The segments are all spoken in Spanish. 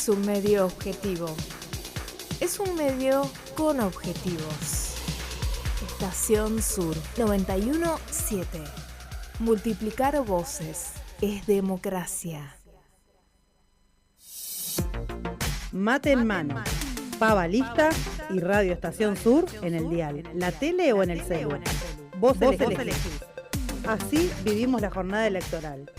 es un medio objetivo. Es un medio con objetivos. Estación Sur 91.7. Multiplicar voces es democracia. Mate en mano, pava lista y Radio Estación Sur en el dial, la tele o en el celu. Vos elegís. Así vivimos la jornada electoral.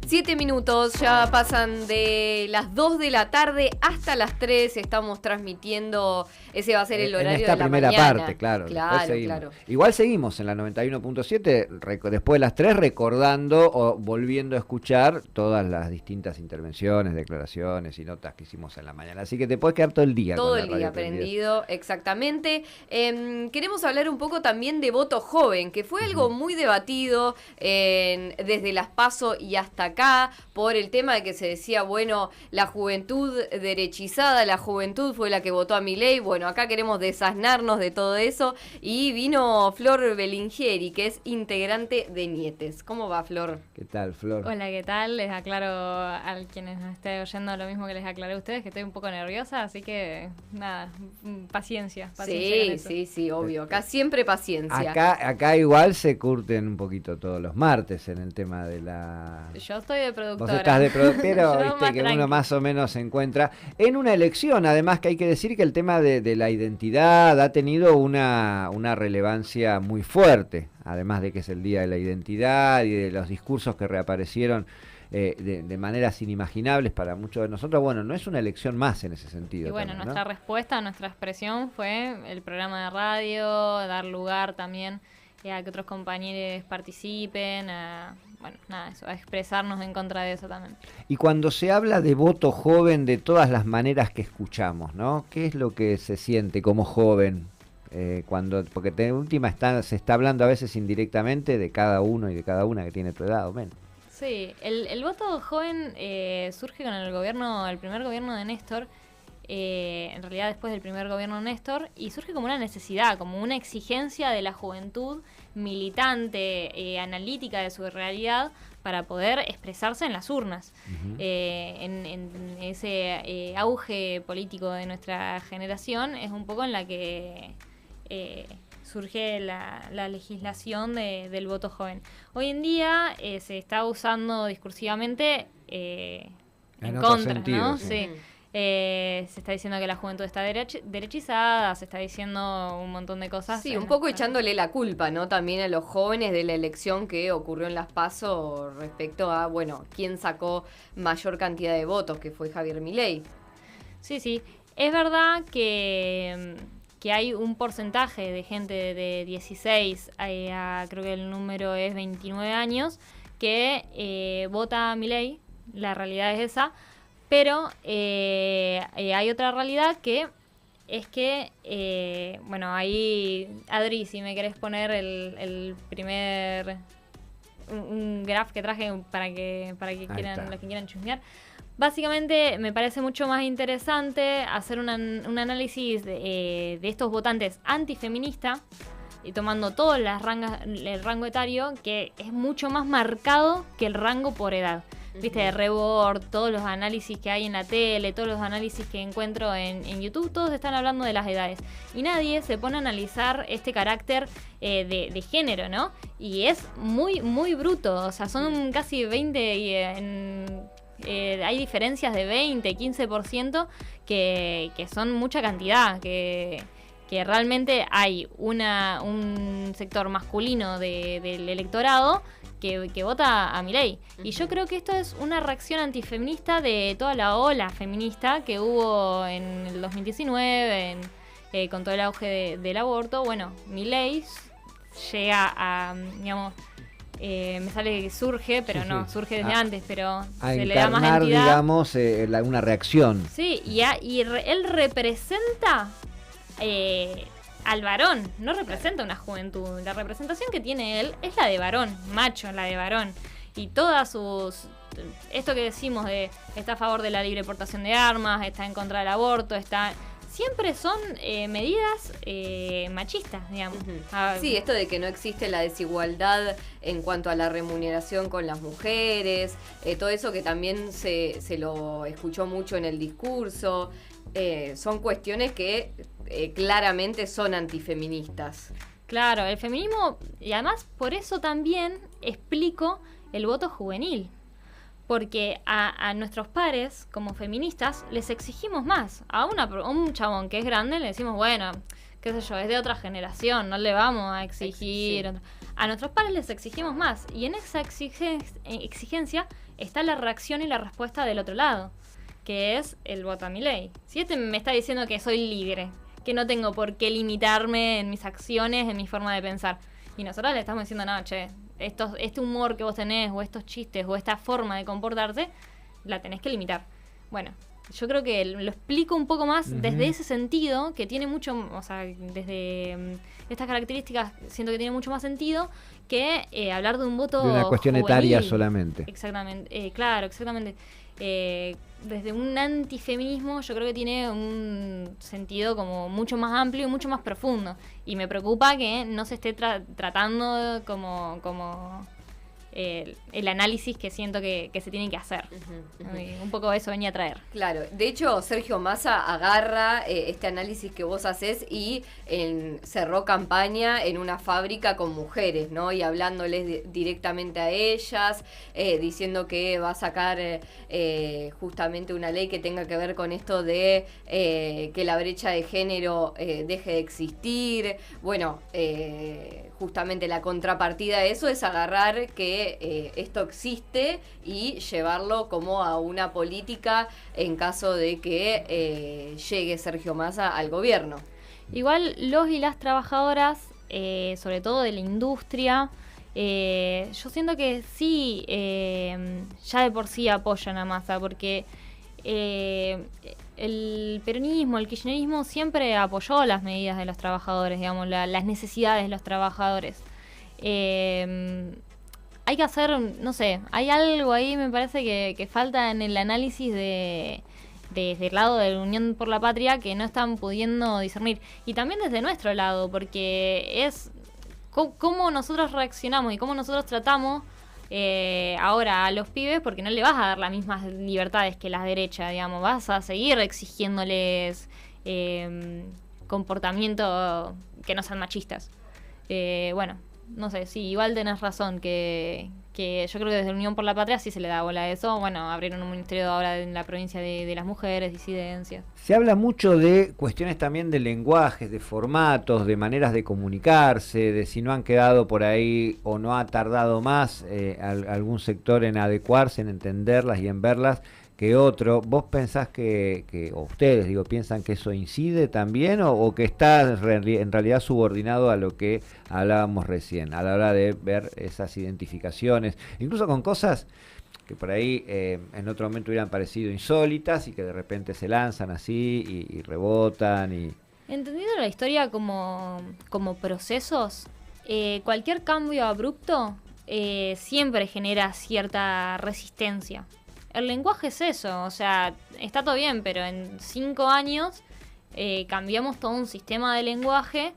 Siete minutos, ya pasan de las 2 de la tarde hasta las 3, estamos transmitiendo, ese va a ser el horario de la mañana. En esta primera parte, claro. Claro. Igual seguimos en la 91.7, después de las 3, recordando o volviendo a escuchar todas las distintas intervenciones, declaraciones y notas que hicimos en la mañana. Así que te puedes quedar todo el día. Todo el día prendido, exactamente. Queremos hablar un poco también de voto joven, que fue algo muy debatido desde las PASO y hasta acá, por el tema de que se decía, bueno, la juventud derechizada, la juventud fue la que votó a Milei. Bueno, acá queremos desasnarnos de todo eso y vino Flor Belingieri, que es integrante de Nietes. ¿Cómo va, Flor? ¿Qué tal, Flor? Hola, ¿qué tal? Les aclaro a quienes nos estén oyendo lo mismo que les aclaré a ustedes, que estoy un poco nerviosa, así que nada, paciencia. Sí, obvio. Acá siempre paciencia. Acá igual se curten un poquito todos los martes en el tema de la... Yo estoy de productora. Vos estás de productora, viste que uno más o menos se encuentra en una elección. Además que hay que decir que el tema de la identidad ha tenido una relevancia muy fuerte, además de que es el Día de la Identidad y de los discursos que reaparecieron de maneras inimaginables para muchos de nosotros. Bueno, no es una elección más en ese sentido. Y bueno, también, nuestra ¿no? respuesta, nuestra expresión fue el programa de radio, dar lugar también a que otros compañeros participen, a expresarnos en contra de eso también. Y cuando se habla de voto joven, de todas las maneras que escuchamos, ¿no? ¿Qué es lo que se siente como joven? Porque de última se está hablando a veces indirectamente de cada uno y de cada una que tiene tu edad o menos. Sí, el voto joven surge con el primer gobierno de Néstor, en realidad después del primer gobierno de Néstor, y surge como una necesidad, como una exigencia de la juventud militante, analítica de su realidad, para poder expresarse en las urnas. Uh-huh. En ese auge político de nuestra generación es un poco en la que surge la legislación del voto joven. Hoy en día se está usando discursivamente en contra, sentido, ¿no? Sí. Se está diciendo que la juventud está derechizada, se está diciendo un montón de cosas. Sí, un poco echándole la culpa, ¿no? También a los jóvenes de la elección que ocurrió en las PASO respecto a, bueno, quién sacó mayor cantidad de votos, que fue Javier Milei. Sí. Es verdad que hay un porcentaje de gente de 16 creo que el número es 29 años, que vota a Milei. La realidad es esa. Pero hay otra realidad que es que, ahí, Adri, si me querés poner el primer, un graph que traje para que quieran, los que quieran chusmear. Básicamente me parece mucho más interesante hacer un análisis de estos votantes antifeministas y tomando todo el rango etario, que es mucho más marcado que el rango por edad. Viste, de Rebord, todos los análisis que hay en la tele, todos los análisis que encuentro en YouTube, todos están hablando de las edades. Y nadie se pone a analizar este carácter de género, ¿no? Y es muy, muy bruto. O sea, son casi 20 hay diferencias de 20, 15% que son mucha cantidad, que realmente hay un sector masculino del electorado que vota a Milei. Y yo creo que esto es una reacción antifeminista de toda la ola feminista que hubo en el 2019, con todo el auge del aborto. Bueno, Milei llega a, digamos, me sale que surge, pero no, surge desde antes, pero se le da más entidad. Digamos, una reacción. Sí, y él representa al varón, no representa una juventud. La representación que tiene él es la de varón, macho, la de varón. Y todas sus... Esto que decimos de está a favor de la libre portación de armas, está en contra del aborto, siempre son medidas machistas, digamos. Sí, esto de que no existe la desigualdad en cuanto a la remuneración con las mujeres, todo eso que también se lo escuchó mucho en el discurso, son cuestiones que claramente son antifeministas. Claro, el feminismo, y además por eso también explico el voto juvenil. Porque a nuestros pares, como feministas, les exigimos más. A un chabón que es grande le decimos, bueno, qué sé yo, es de otra generación, no le vamos a exigir. Sí. A nuestros pares les exigimos más. Y en esa exigencia está la reacción y la respuesta del otro lado, que es el voto a Milei. Si este me está diciendo que soy libre, que no tengo por qué limitarme en mis acciones, en mi forma de pensar. Y nosotros le estamos diciendo, no, che, este humor que vos tenés, o estos chistes, o esta forma de comportarte, la tenés que limitar. Bueno, yo creo que lo explico un poco más desde ese sentido, que tiene mucho, o sea, desde estas características, siento que tiene mucho más sentido que hablar de un voto de una cuestión juvenil. etaria solamente. Exactamente, claro, exactamente. Desde un antifeminismo yo creo que tiene un sentido como mucho más amplio y mucho más profundo, y me preocupa que no se esté tratando como el análisis que siento que se tiene que hacer. Un poco eso venía a traer. Claro, de hecho Sergio Massa agarra este análisis que vos haces y cerró campaña en una fábrica con mujeres, ¿no? Y hablándoles directamente a ellas, diciendo que va a sacar justamente una ley que tenga que ver con esto de que la brecha de género deje de existir. Bueno, justamente la contrapartida de eso es agarrar que esto existe y llevarlo como a una política en caso de que llegue Sergio Massa al gobierno. Igual los y las trabajadoras, sobre todo de la industria, yo siento que sí, ya de por sí apoyan a Massa, porque el peronismo, el kirchnerismo siempre apoyó las medidas de los trabajadores, digamos, las necesidades de los trabajadores. Hay que hacer, no sé, hay algo ahí, me parece, que falta en el análisis desde el lado de la Unión por la Patria, que no están pudiendo discernir. Y también desde nuestro lado, porque es cómo nosotros reaccionamos y cómo nosotros tratamos ahora a los pibes, porque no le vas a dar las mismas libertades que la derecha, digamos, vas a seguir exigiéndoles comportamiento que no sean machistas. Bueno, no sé, sí, igual tenés razón, que yo creo que desde la Unión por la Patria sí se le da bola a eso. Bueno, abrieron un ministerio ahora en la provincia de las mujeres, disidencias. Se habla mucho de cuestiones también de lenguajes, de formatos, de maneras de comunicarse, de si no han quedado por ahí o no ha tardado más algún sector en adecuarse, en entenderlas y en verlas que otro. ¿Vos pensás o ustedes, digo, piensan que eso incide también o que está en realidad subordinado a lo que hablábamos recién, a la hora de ver esas identificaciones, incluso con cosas que por ahí en otro momento hubieran parecido insólitas y que de repente se lanzan así y rebotan? Entendiendo la historia como procesos, cualquier cambio abrupto siempre genera cierta resistencia. El lenguaje es eso, o sea, está todo bien, pero en 5 años cambiamos todo un sistema de lenguaje,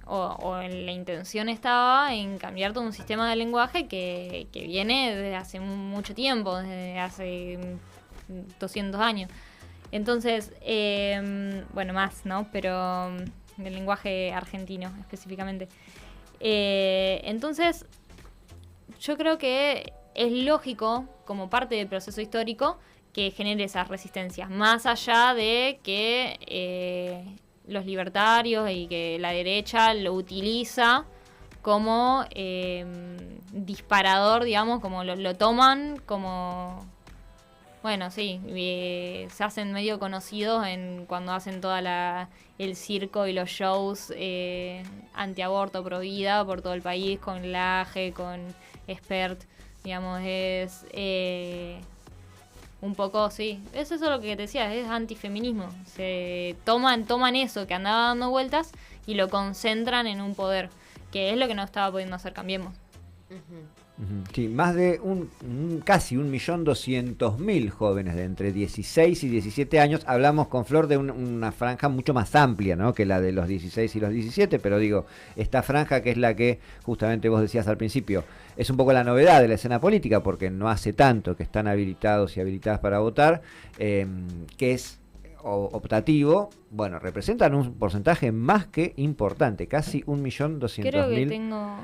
o la intención estaba en cambiar todo un sistema de lenguaje que viene desde hace mucho tiempo, desde hace 200 años. Entonces, bueno, más, ¿no? Pero del lenguaje argentino específicamente. Entonces, yo creo que es lógico, como parte del proceso histórico, que genere esas resistencias, más allá de que los libertarios y que la derecha lo utiliza como disparador, digamos, como lo toman como... Bueno, sí, se hacen medio conocidos cuando hacen el circo y los shows antiaborto, pro vida por todo el país, con Laje, con Expert. Digamos, es un poco, sí, es eso lo que te decía, es antifeminismo. Se toman eso que andaba dando vueltas y lo concentran en un poder, que es lo que no estaba pudiendo hacer Cambiemos. Sí, más de casi 1.200.000 jóvenes de entre 16 y 17 años. Hablamos con Flor de una franja mucho más amplia, ¿no?, que la de los 16 y los 17, pero digo, esta franja que es la que justamente vos decías al principio, es un poco la novedad de la escena política, porque no hace tanto que están habilitados y habilitadas para votar, que es optativo. Bueno, representan un porcentaje más que importante, casi 1.200.000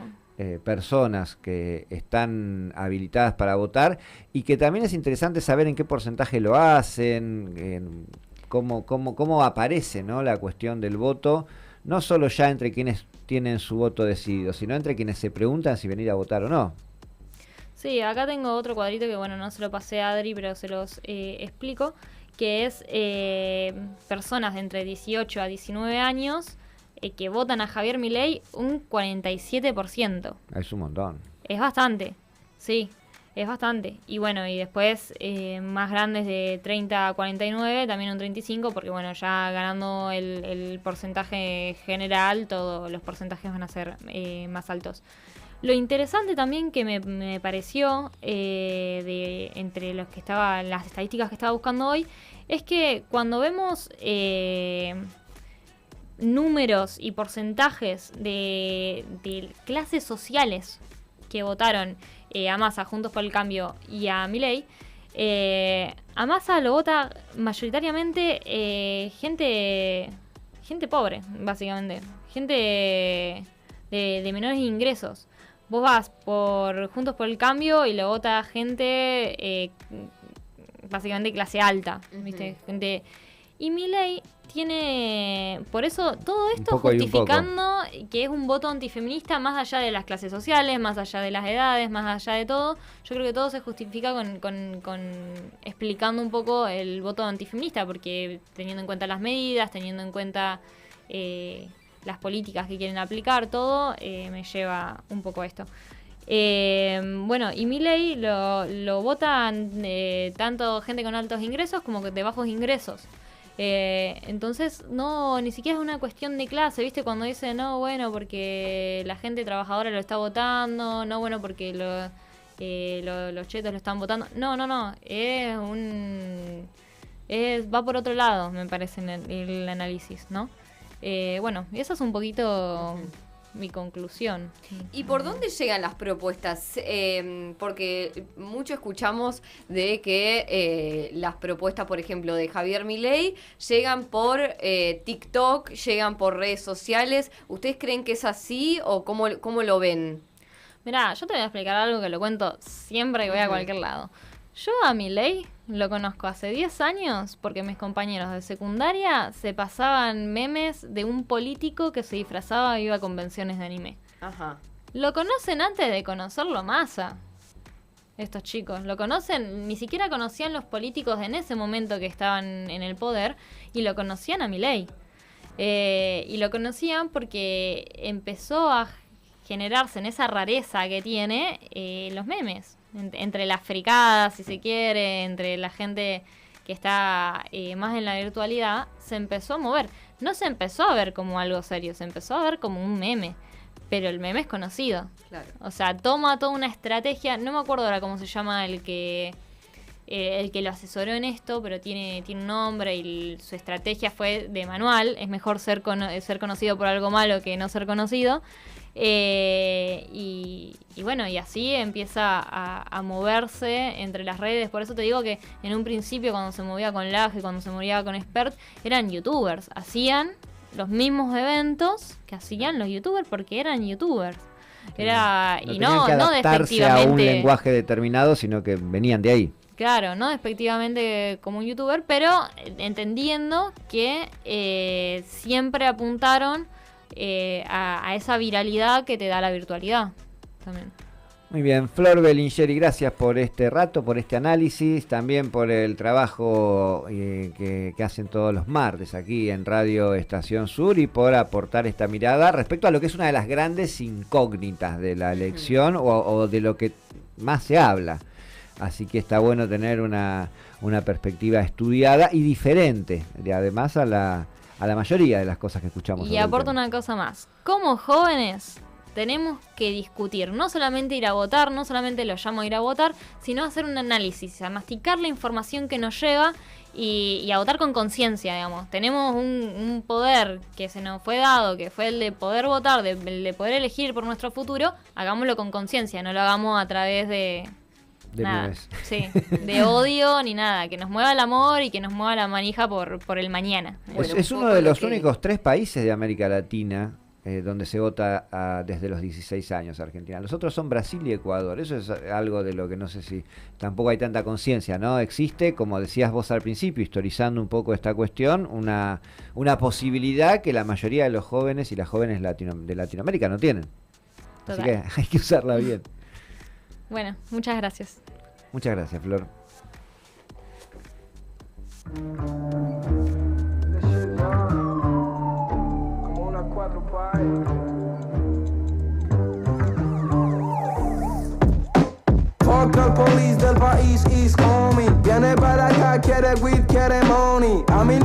personas que están habilitadas para votar, y que también es interesante saber en qué porcentaje lo hacen, cómo aparece, ¿no?, la cuestión del voto, no solo ya entre quienes tienen su voto decidido, sino entre quienes se preguntan si venir a votar o no. Sí, acá tengo otro cuadrito que, bueno, no se lo pasé a Adri, pero se los explico, que es personas de entre 18 a 19 años que votan a Javier Milei, un 47%. Es un montón. Es bastante, sí, es bastante. Y bueno, y después más grandes de 30 a 49, también un 35%, porque bueno, ya ganando el porcentaje general, todos los porcentajes van a ser más altos. Lo interesante también que me pareció entre los que las estadísticas que estaba buscando hoy, es que cuando vemos números y porcentajes de clases sociales que votaron a Massa, Juntos por el Cambio y a Milei, a Massa lo vota mayoritariamente gente pobre, básicamente, gente de menores ingresos. Vos vas por Juntos por el Cambio y lo vota gente básicamente clase alta, ¿viste? Gente. Y Milei tiene, por eso, todo esto justificando que es un voto antifeminista, más allá de las clases sociales, más allá de las edades, más allá de todo. Yo creo que todo se justifica con explicando un poco el voto antifeminista, porque teniendo en cuenta las medidas, teniendo en cuenta las políticas que quieren aplicar, todo me lleva un poco a esto. Bueno, y Milei lo votan tanto gente con altos ingresos como de bajos ingresos. Entonces ni siquiera es una cuestión de clase, ¿viste? Cuando dicen, no, bueno, porque la gente trabajadora lo está votando, no, bueno, porque los chetos lo están votando. No, va por otro lado, me parece, el análisis, ¿no? Bueno, esa es un poquito mi conclusión. ¿Y por dónde llegan las propuestas? Porque mucho escuchamos de que las propuestas, por ejemplo, de Javier Milei llegan por TikTok, llegan por redes sociales. ¿Ustedes creen que es así o cómo lo ven? Mirá, yo te voy a explicar algo que lo cuento siempre que voy a cualquier lado. Yo a Milei lo conozco hace 10 años porque mis compañeros de secundaria se pasaban memes de un político que se disfrazaba y iba a convenciones de anime. Ajá. Lo conocen antes de conocerlo Massa. Estos chicos lo conocen, ni siquiera conocían los políticos en ese momento que estaban en el poder, y lo conocían a Milei. Y lo conocían porque empezó a generarse en esa rareza que tiene los memes. Entre las fricadas, si se quiere, entre la gente que está más en la virtualidad, se empezó a mover. No se empezó a ver como algo serio, se empezó a ver como un meme. Pero el meme es conocido. Claro. O sea, toma toda una estrategia. No me acuerdo ahora cómo se llama el que lo asesoró en esto, pero tiene un nombre y su estrategia fue de manual. Es mejor ser conocido por algo malo que no ser conocido. Y bueno, y así empieza a moverse entre las redes. Por eso te digo que en un principio, cuando se movía con Laje, cuando se movía con Expert, eran youtubers. Hacían los mismos eventos que hacían los youtubers porque eran youtubers. No despectivamente a un lenguaje determinado, sino que venían de ahí. Claro, no despectivamente como un youtuber, pero entendiendo que siempre apuntaron a esa viralidad que te da la virtualidad también. Muy bien, Flor Bellingeri, gracias por este rato, por este análisis, también por el trabajo que hacen todos los martes aquí en Radio Estación Sur y por aportar esta mirada respecto a lo que es una de las grandes incógnitas de la elección o de lo que más se habla. Así que está bueno tener una perspectiva estudiada y diferente, además a la mayoría de las cosas que escuchamos. Y aporto una cosa más. Como jóvenes, tenemos que discutir, no solamente ir a votar, no solamente lo llamo a ir a votar, sino hacer un análisis, a masticar la información que nos llega y a votar con conciencia, digamos. Tenemos un poder que se nos fue dado, que fue el de poder votar, de poder elegir por nuestro futuro, hagámoslo con conciencia, no lo hagamos a través de nada, sí, de odio ni nada, que nos mueva el amor y que nos mueva la manija por el mañana. Bueno, es uno de los únicos 3 países de América Latina donde se vota desde los 16 años, Argentina. Los otros son Brasil y Ecuador. Eso es algo de lo que no sé si tampoco hay tanta conciencia, ¿no? Existe, como decías vos al principio, historizando un poco esta cuestión, una posibilidad que la mayoría de los jóvenes y las jóvenes de Latinoamérica no tienen. Total. Así que hay que usarla bien. Bueno, muchas gracias. Muchas gracias, Flor. Fuck the police del país is on me. Viene para acá, quiere weed, quiere money. A mí